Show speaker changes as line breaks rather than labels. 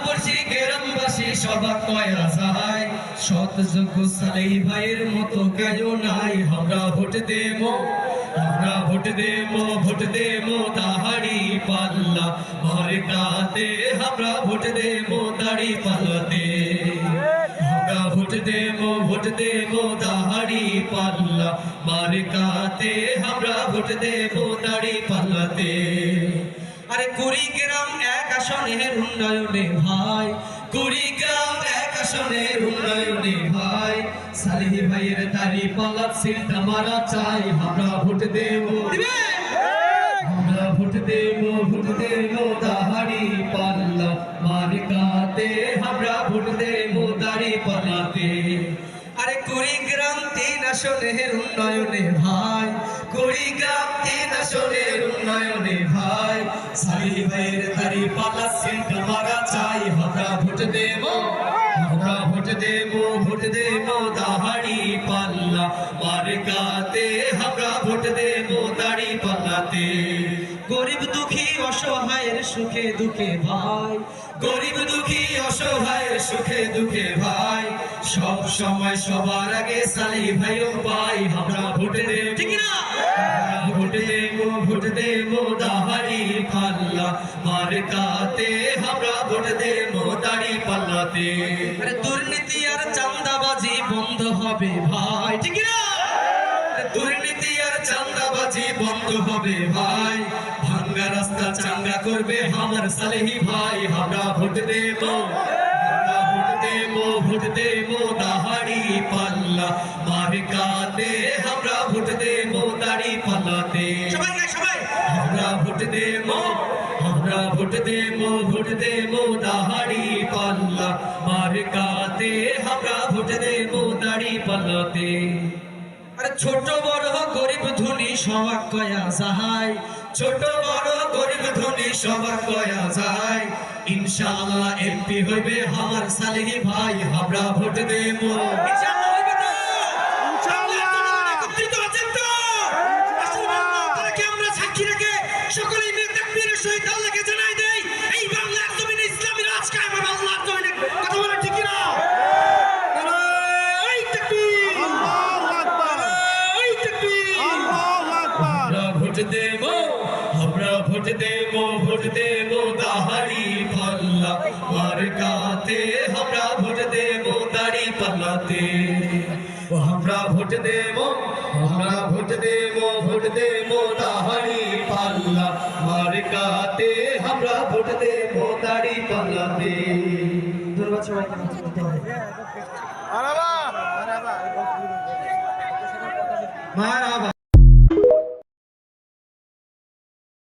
পড়ছি গ্রামবাসী সবাক কয়া যায় সৎ যোগ্য সালেহি ভাইয়ের মতো কেউ নাই আমরা ভোট দেবো ভোট দেবো দাড়ি পাল্লা মার্কাতে আমরা ভোট দেবো দাড়ি পাল্লাতে আমরা ভোট দেবো দাড়ি পাল্লা মার্কাতে আমরা ভোট দেবো দাড়ি পাল্লাতে আরে কুড়িগ্রাম এক আসনের উন্নয়নে ভাই কুড়িগ্রাম এক আসনের উন্নয়নে ভাই সালেহি ভাইয়ের দাড়ি পাল্লা সিলটা মারা চাই আমরা ভোট দেবো ভোট দেবো দাড়ি পাল্লা মার্কাতে আমরা ভোট দেবো দাড়ি পাল্লাতে আরে কুড়িগ্রাম 3 আসনের উন্নয়নে ভাই কুড়িগ্রাম 3 আসনের উন্নয়নে ভাই সালেহি ভাইয়ের দাড়ি পাল্লা সিলটা মারা চাই আমরা ভোট দেবো দাড়ি পাল্লা মার্কাতে আমরা ভোট দেবো দাড়ি পাল্লাতে গরিব দুঃখী অসহায়ের সুখে দুঃখে ভাই গরিব দুঃখী অসহায়ের সুখে দুঃখে ভাই সব সময় সবার আগে সালেহি ভাইও পাই আমরা ভোট দেবো ঠিক না ভোট দেবো দাড়ি পাল্লা মার্কাতে আমরা ভোট দেবো দাড়ি পাল্লাতে দুর্নীতি আর চাঁদাবাজি বন্ধ হবে ভাই ঠিক না দুর্নীতি আর চাঁদাবাজি বন্ধ হবে ভাই ভাঙ্গা রাস্তা চাঙ্গা করবে আমার সালেহি ভাই আমরা ভোট দেবো দাড়ি পাল্লা মার্কাতে আমরা ভোট দেবো দাড়ি পাল্লাতে আমরা ভোট দেবো দাড়ি পাল্লা মার্কাতে আমরা ভোট দেবো দাড়ি পাল্লাতে আরে ছোট বড় গরিব ধনী সবাক কয়া যায় ছোট বড় গরিব ধনী সবাক কয়া যায় ইনশাআল্লাহ এমপি হইবে আমার সালেহি ভাই আমরা ভোট দেবো ইনশাআল্লাহ হইবে তো ইনশাআল্লাহ একত্রিত আছেন তো তাকে আমরা সাক্ষী রেখে সকলেই মিলে তাকবীরের সহিত আল্লাহকে জানাই দেই এই বাংলার জমিনে ইসলামী রাজ কায়েম হবে আল্লাহর জমিনে কথা বলেন ঠিক কি না আমরা ভোট দেবো দাড়ি পাল্লা মার্কাতে আমরা ভোট দেবো দাড়ি পাল্লাতে আমরা ভোট দেবো দাড়ি পাল্লা মার্কাতে আমরা ভোট দেবো দাড়ি পাল্লাতে ধন্যবাদ সবাইকে মারহাবা